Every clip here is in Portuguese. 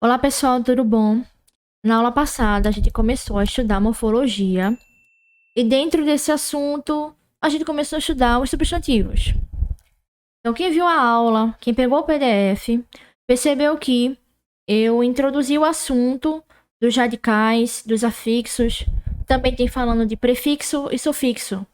Olá pessoal, tudo bom? Na aula passada a gente começou a estudar morfologia e dentro desse assunto a gente começou a estudar os substantivos. Então quem viu a aula, quem pegou o PDF, percebeu que eu introduzi o assunto dos radicais, dos afixos, também tem falando de prefixo e sufixo.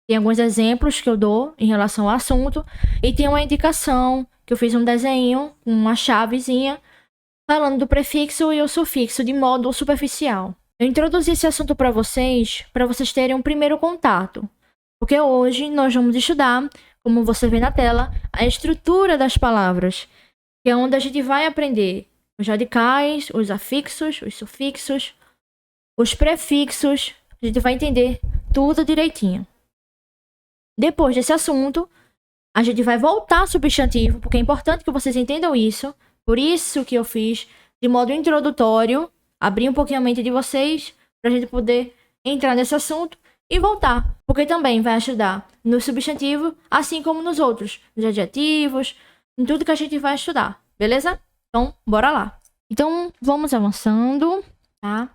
Tem alguns exemplos que eu dou em relação ao assunto e tem uma indicação que eu fiz um desenho, uma chavezinha, falando do prefixo e o sufixo de modo superficial. Eu introduzi esse assunto para vocês terem um primeiro contato, porque hoje nós vamos estudar, como você vê na tela, a estrutura das palavras, que é onde a gente vai aprender os radicais, os afixos, os sufixos, os prefixos, a gente vai entender tudo direitinho. Depois desse assunto, a gente vai voltar ao substantivo, porque é importante que vocês entendam isso. Por isso que eu fiz de modo introdutório, abrir um pouquinho a mente de vocês, para a gente poder entrar nesse assunto e voltar. Porque também vai ajudar no substantivo, assim como nos outros, nos adjetivos, em tudo que a gente vai estudar, beleza? Então, bora lá. Então, vamos avançando, tá?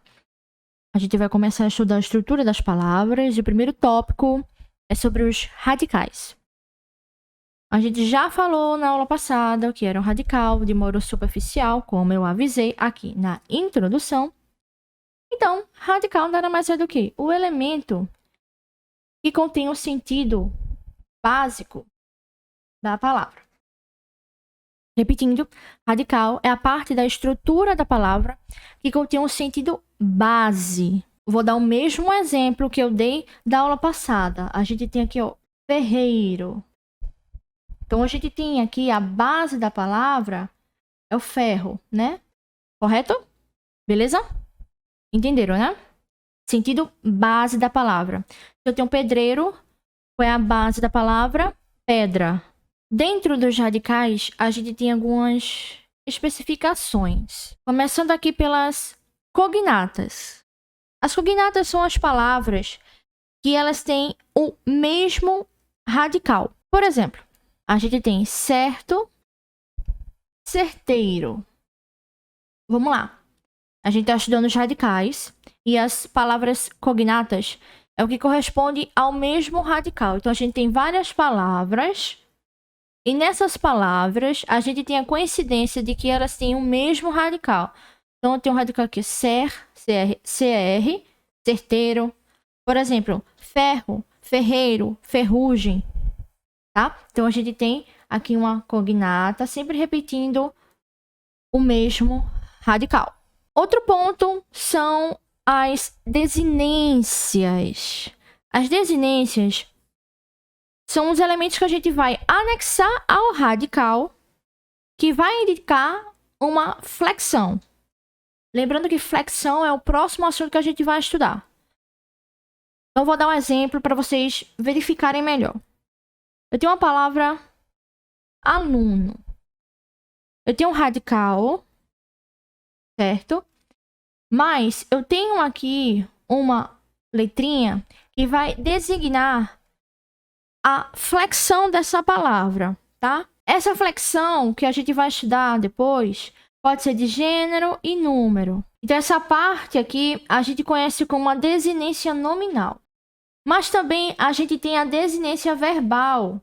A gente vai começar a estudar a estrutura das palavras. E o primeiro tópico é sobre os radicais. A gente já falou na aula passada o que era um radical de modo superficial, como eu avisei aqui na introdução. Então, radical nada mais é do que o elemento que contém o sentido básico da palavra. Repetindo, radical é a parte da estrutura da palavra que contém um sentido base. Vou dar o mesmo exemplo que eu dei da aula passada. A gente tem aqui, ó, ferreiro. Então, a gente tem aqui a base da palavra é o ferro, né? Correto? Beleza? Entenderam, né? Sentido base da palavra. Eu tenho pedreiro, qual é a base da palavra? Pedra. Dentro dos radicais, a gente tem algumas especificações. Começando aqui pelas cognatas. As cognatas são as palavras que elas têm o mesmo radical. Por exemplo, a gente tem certo, certeiro. Vamos lá. A gente está estudando os radicais e as palavras cognatas é o que corresponde ao mesmo radical. Então, a gente tem várias palavras e nessas palavras a gente tem a coincidência de que elas têm o mesmo radical. Então, eu tenho um radical aqui, CR, certeiro. Por exemplo, ferro, ferreiro, ferrugem. Tá? Então, a gente tem aqui uma cognata, sempre repetindo o mesmo radical. Outro ponto são as desinências. As desinências são os elementos que a gente vai anexar ao radical, que vai indicar uma flexão. Lembrando que flexão é o próximo assunto que a gente vai estudar. Então, vou dar um exemplo para vocês verificarem melhor. Eu tenho uma palavra aluno. Eu tenho um radical, certo? Mas eu tenho aqui uma letrinha que vai designar a flexão dessa palavra, tá? Essa flexão que a gente vai estudar depois pode ser de gênero e número. Então, essa parte aqui a gente conhece como a desinência nominal. Mas também a gente tem a desinência verbal,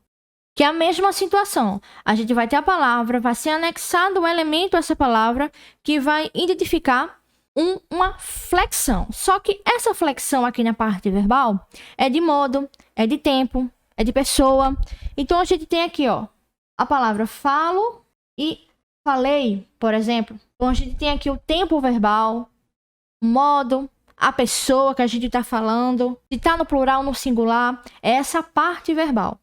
que é a mesma situação. A gente vai ter a palavra, vai ser anexado um elemento a essa palavra que vai identificar uma flexão. Só que essa flexão aqui na parte verbal é de modo, é de tempo, é de pessoa. Então, a gente tem aqui, ó, a palavra falo e falei, por exemplo. Então, a gente tem aqui o tempo verbal, o modo, a pessoa que a gente está falando, se está no plural ou no singular, é essa parte verbal.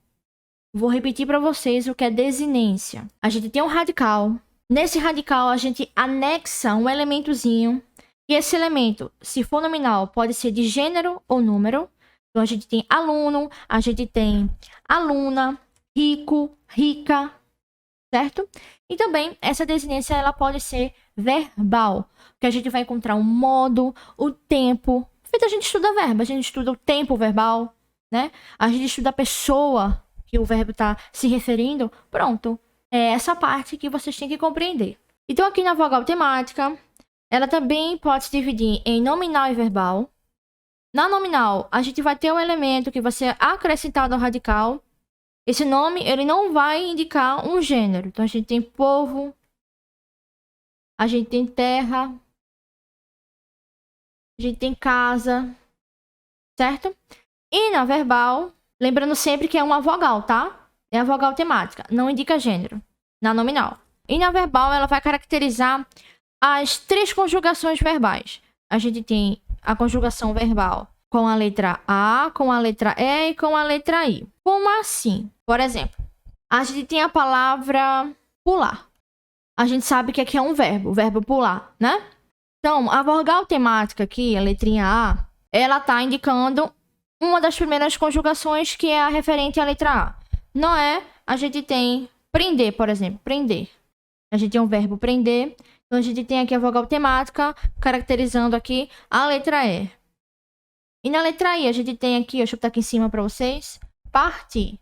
Vou repetir para vocês o que é desinência. A gente tem um radical. Nesse radical, a gente anexa um elementozinho. E esse elemento, se for nominal, pode ser de gênero ou número. Então, a gente tem aluno, a gente tem aluna, rico, rica, certo? E também, essa desinência, ela pode ser verbal, que a gente vai encontrar o modo, o tempo. Feito, a gente estuda verbo, a gente estuda o tempo verbal, né? A gente estuda a pessoa que o verbo está se referindo. Pronto, é essa parte que vocês têm que compreender. Então, aqui na vogal temática, ela também pode se dividir em nominal e verbal. Na nominal, a gente vai ter um elemento que vai ser acrescentado ao radical. Esse nome, ele não vai indicar um gênero. Então, a gente tem povo, a gente tem terra, a gente tem casa, certo? E na verbal, lembrando sempre que é uma vogal, tá? É a vogal temática, não indica gênero, na nominal. E na verbal, ela vai caracterizar as 3 conjugações verbais. A gente tem a conjugação verbal com a letra A, com a letra E e com a letra I. Como assim? Por exemplo, a gente tem a palavra pular. A gente sabe que aqui é um verbo, o verbo pular, né? Então, a vogal temática aqui, a letrinha A, ela tá indicando uma das primeiras conjugações, que é a referente à letra A. Não é? A gente tem prender, por exemplo, prender. A gente tem um verbo prender. Então, a gente tem aqui a vogal temática, caracterizando aqui a letra E. E na letra I, a gente tem aqui, deixa eu botar aqui em cima para vocês, partir.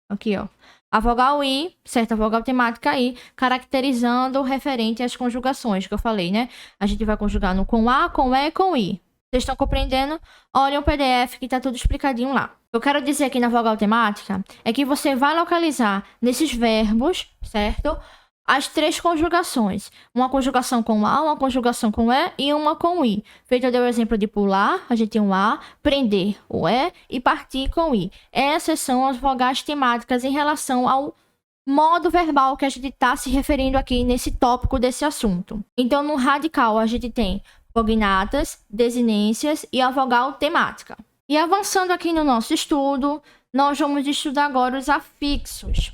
Aqui, ó. A vogal I, certa vogal temática I, caracterizando referente às conjugações que eu falei, né? A gente vai conjugar no com A, com E e com I. Vocês estão compreendendo? Olhem o PDF que tá tudo explicadinho lá. Eu quero dizer aqui na vogal temática é que você vai localizar nesses verbos, certo? As 3 conjugações. Uma conjugação com A, uma conjugação com E e uma com I. Feito eu dei o exemplo de pular, a gente tem um A, prender, o E e partir com I. Essas são as vogais temáticas em relação ao modo verbal que a gente está se referindo aqui nesse tópico desse assunto. Então, no radical, a gente tem cognatas, desinências e a vogal temática. E avançando aqui no nosso estudo, nós vamos estudar agora os afixos.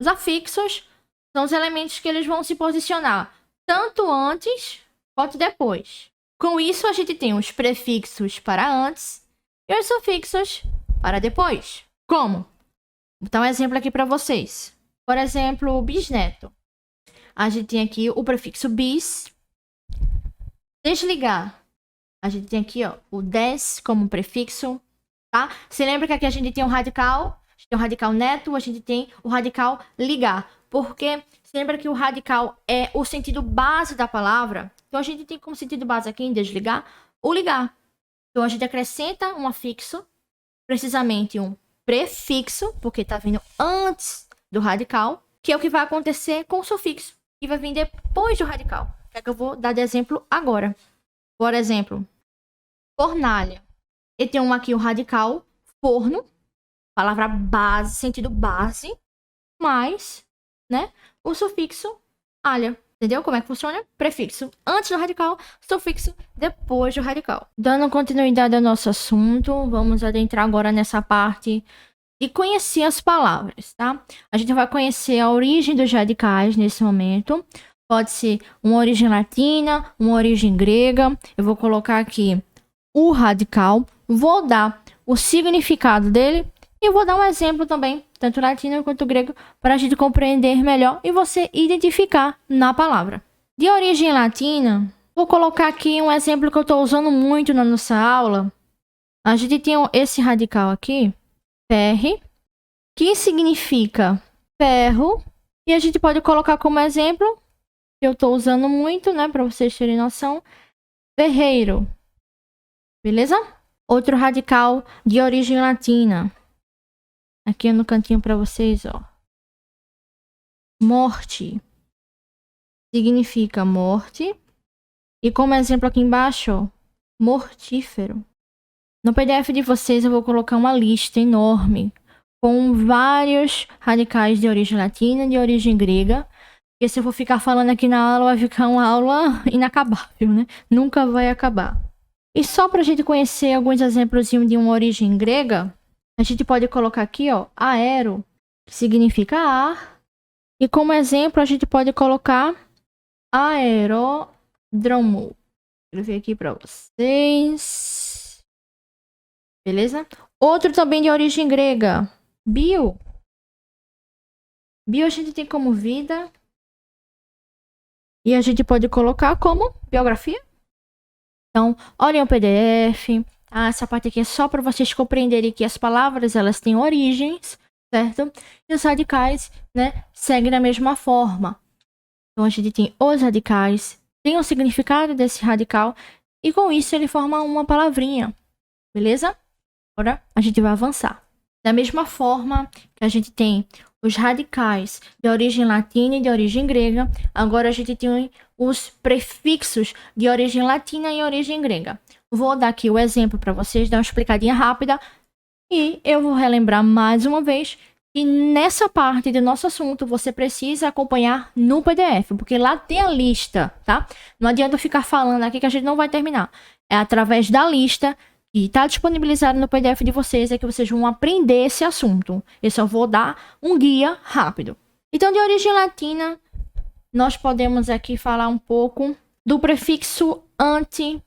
Os afixos são os elementos que eles vão se posicionar tanto antes quanto depois. Com isso, a gente tem os prefixos para antes e os sufixos para depois. Como? Vou dar um exemplo aqui para vocês. Por exemplo, bisneto. A gente tem aqui o prefixo bis. Desligar. A gente tem aqui, ó, o des como prefixo, tá? Você lembra que aqui a gente tem um radical? A gente tem o radical neto, a gente tem o radical ligar. Porque você lembra que o radical é o sentido base da palavra? Então, a gente tem como sentido base aqui em desligar o ligar. Então, a gente acrescenta um afixo, precisamente um prefixo, porque tá vindo antes do radical, que é o que vai acontecer com o sufixo, que vai vir depois do radical. Que é que eu vou dar de exemplo agora. Por exemplo, fornalha. E tem aqui o radical forno, palavra base, sentido base, mais, né, o sufixo alha. Entendeu como é que funciona? Prefixo antes do radical, sufixo depois do radical. Dando continuidade ao nosso assunto, vamos adentrar agora nessa parte de conhecer as palavras, tá? A gente vai conhecer a origem dos radicais nesse momento. Pode ser uma origem latina, uma origem grega. Eu vou colocar aqui o radical, vou dar o significado dele e vou dar um exemplo também, tanto latino quanto grego, para a gente compreender melhor e você identificar na palavra. De origem latina, vou colocar aqui um exemplo que eu estou usando muito na nossa aula. A gente tem esse radical aqui, ferre, que significa ferro, e a gente pode colocar como exemplo, que eu estou usando muito, né, para vocês terem noção, ferreiro. Beleza? Outro radical de origem latina. Aqui no cantinho para vocês, ó. Morte. Significa morte. E como exemplo aqui embaixo, ó, mortífero. No PDF de vocês eu vou colocar uma lista enorme com vários radicais de origem latina e de origem grega. Porque se eu for ficar falando aqui na aula, vai ficar uma aula inacabável, né? Nunca vai acabar. E só pra gente conhecer alguns exemplos de uma origem grega, a gente pode colocar aqui, ó, aero, que significa ar. E como exemplo, a gente pode colocar aeródromo. Vou escrever aqui pra vocês. Beleza? Outro também de origem grega, bio. Bio a gente tem como vida. E a gente pode colocar como biografia. Então, olhem o PDF. Tá? Essa parte aqui é só para vocês compreenderem que as palavras, elas têm origens, certo? E os radicais, né, seguem da mesma forma. Então, a gente tem os radicais, tem o significado desse radical, e com isso ele forma uma palavrinha, beleza? Agora, a gente vai avançar. Da mesma forma que a gente tem os radicais de origem latina e de origem grega, agora a gente tem os prefixos de origem latina e origem grega. Vou dar aqui o exemplo para vocês, dar uma explicadinha rápida, e eu vou relembrar mais uma vez que nessa parte do nosso assunto você precisa acompanhar no PDF, porque lá tem a lista, tá? Não adianta eu ficar falando aqui que a gente não vai terminar. É através da lista que está disponibilizado no PDF de vocês é que vocês vão aprender esse assunto. Eu só vou dar um guia rápido. Então, de origem latina, nós podemos aqui falar um pouco do prefixo ante,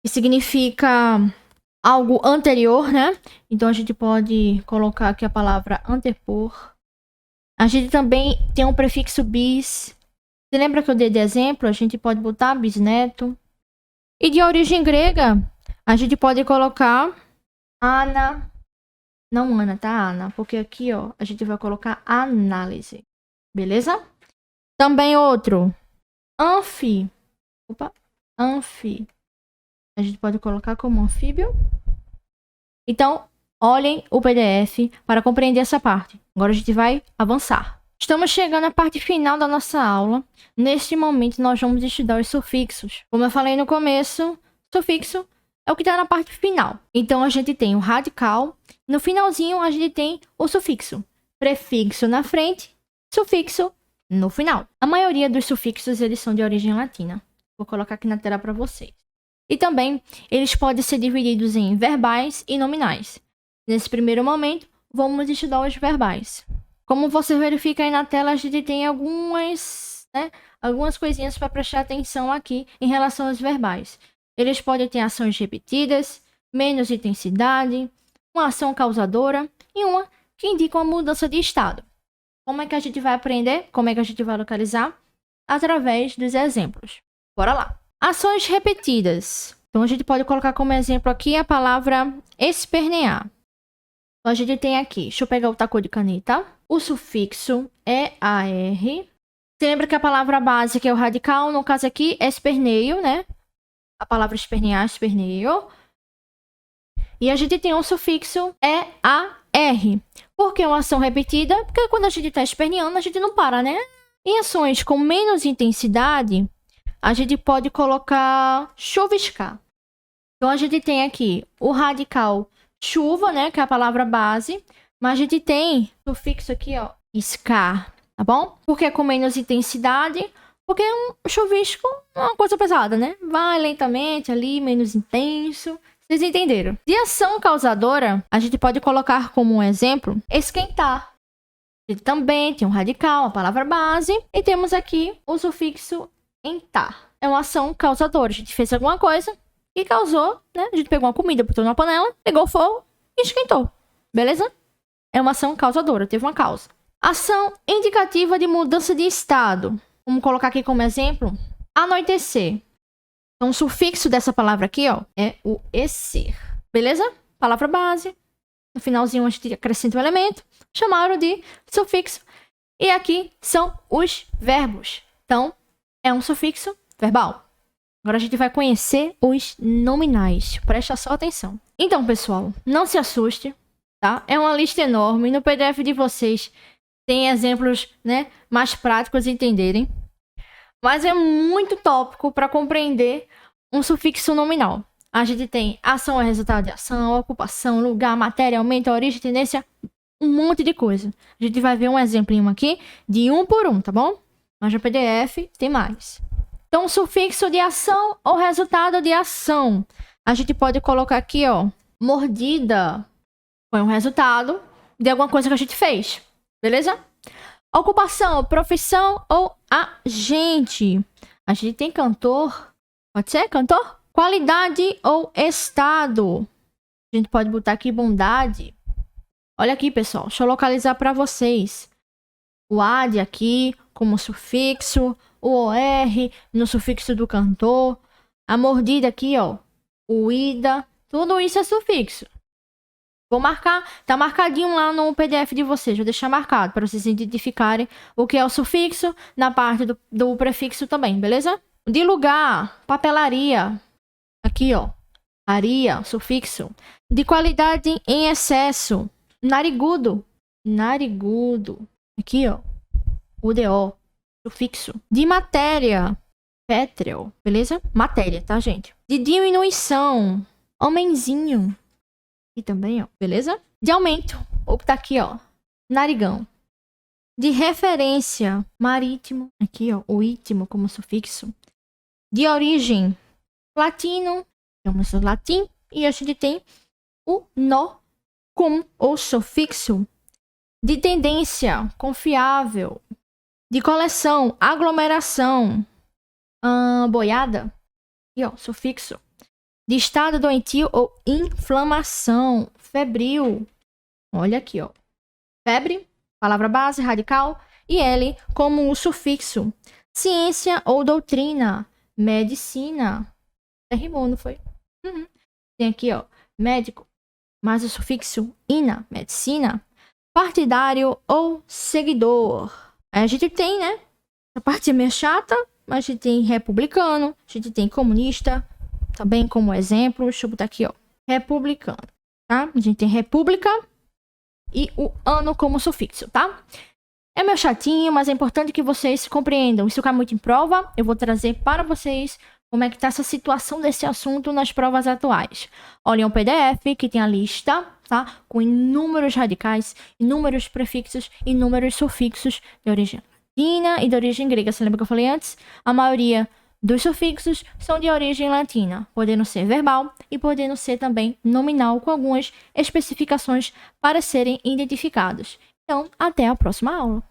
que significa algo anterior, né? Então, a gente pode colocar aqui a palavra antepor. A gente também tem um prefixo bis. Você lembra que eu dei de exemplo? A gente pode botar bisneto. E de origem grega, a gente pode colocar ana. Não ana, tá? Ana. Porque aqui, ó, a gente vai colocar análise. Beleza? Também outro. Anfi. Opa. Anfi. A gente pode colocar como anfíbio. Então, olhem o PDF para compreender essa parte. Agora a gente vai avançar. Estamos chegando à parte final da nossa aula. Neste momento, nós vamos estudar os sufixos. Como eu falei no começo, sufixo é o que está na parte final. Então, a gente tem o radical. No finalzinho, a gente tem o sufixo. Prefixo na frente, sufixo no final. A maioria dos sufixos, eles são de origem latina. Vou colocar aqui na tela para vocês. E também, eles podem ser divididos em verbais e nominais. Nesse primeiro momento, vamos estudar os verbais. Como você verifica aí na tela, a gente tem algumas coisinhas para prestar atenção aqui em relação aos verbais. Eles podem ter ações repetidas, menos intensidade, uma ação causadora e uma que indica uma mudança de estado. Como é que a gente vai aprender? Como é que a gente vai localizar? Através dos exemplos. Bora lá! Ações repetidas. Então, a gente pode colocar como exemplo aqui a palavra espernear. Então, a gente tem aqui, deixa eu pegar o taco de caneta, o sufixo EAR. Você lembra que a palavra base, que é o radical, no caso aqui, é esperneio, né? A palavra espernear, esperneio. E a gente tem um sufixo EAR. Por que uma ação repetida? Porque quando a gente está esperneando, a gente não para, né? Em ações com menos intensidade, a gente pode colocar chuviscar. Então, a gente tem aqui o radical chuva, né? Que é a palavra base. Mas a gente tem o sufixo aqui, ó, iscar, tá bom? Porque é com menos intensidade. Porque um chuvisco é uma coisa pesada, né? Vai lentamente ali, menos intenso. Vocês entenderam? De ação causadora, a gente pode colocar como um exemplo esquentar. A gente também tem um radical, a palavra base. E temos aqui o sufixo entar. É uma ação causadora. A gente fez alguma coisa e causou, né? A gente pegou uma comida, botou na panela, pegou fogo e esquentou. Beleza? É uma ação causadora, teve uma causa. Ação indicativa de mudança de estado. Vamos colocar aqui como exemplo, anoitecer. Então, o sufixo dessa palavra aqui, ó, é o esser. Beleza? Palavra base. No finalzinho, a gente acrescenta um elemento. Chamaram de sufixo. E aqui são os verbos. Então, é um sufixo verbal. Agora a gente vai conhecer os nominais. Presta só atenção. Então, pessoal, não se assuste, tá? É uma lista enorme. No PDF de vocês tem exemplos, né, mais práticos de entenderem. Mas é muito tópico para compreender um sufixo nominal. A gente tem ação é resultado de ação, ocupação, lugar, matéria, aumento, origem, tendência, um monte de coisa. A gente vai ver um exemplinho aqui de um por um, tá bom? Mas no PDF tem mais. Então, sufixo de ação ou resultado de ação. A gente pode colocar aqui, ó, mordida. Foi um resultado de alguma coisa que a gente fez. Beleza? Ocupação, profissão ou agente. A gente tem cantor. Pode ser cantor? Qualidade ou estado. A gente pode botar aqui bondade. Olha aqui, pessoal. Deixa eu localizar para vocês. O ad aqui como sufixo. O OR no sufixo do cantor. A mordida aqui, ó. O ida. Tudo isso é sufixo. Vou marcar, tá marcadinho lá no PDF de vocês. Vou deixar marcado para vocês identificarem o que é o sufixo na parte do prefixo também, beleza? De lugar, papelaria. Aqui, ó. Aria, sufixo. De qualidade em excesso. Narigudo. Narigudo. Aqui, ó. UDO, sufixo. De matéria. Pétreo, beleza? Matéria, tá, gente? De diminuição. Homenzinho. E também, ó, beleza? De aumento. O que tá aqui, ó. Narigão. De referência. Marítimo. Aqui, ó. O ítimo como sufixo. De origem. Latino. Temos o latim. E a gente tem o nó com o sufixo. De tendência. Confiável. De coleção. Aglomeração. Boiada. Aqui, ó. Sufixo. De estado doentio ou inflamação. Febril. Olha aqui, ó. Febre, palavra base, radical. E L como o sufixo. Ciência ou doutrina. Medicina. Rimou, não foi? Tem aqui, ó. Médico. Mas o sufixo ina. Medicina. Partidário ou seguidor. Aí a gente tem, né? A parte é meio chata. Mas a gente tem republicano. A gente tem comunista. Também como exemplo, deixa eu botar aqui, ó. Republicano, tá? A gente tem república e o ano como sufixo, tá? É meio chatinho, mas é importante que vocês compreendam. Isso cai muito em prova. Eu vou trazer para vocês como é que tá essa situação desse assunto nas provas atuais. Olhem o PDF que tem a lista, tá? Com inúmeros radicais, inúmeros prefixos, inúmeros sufixos de origem latina e de origem grega. Você lembra que eu falei antes? A maioria dos sufixos são de origem latina, podendo ser verbal e podendo ser também nominal, com algumas especificações para serem identificados. Então, até a próxima aula.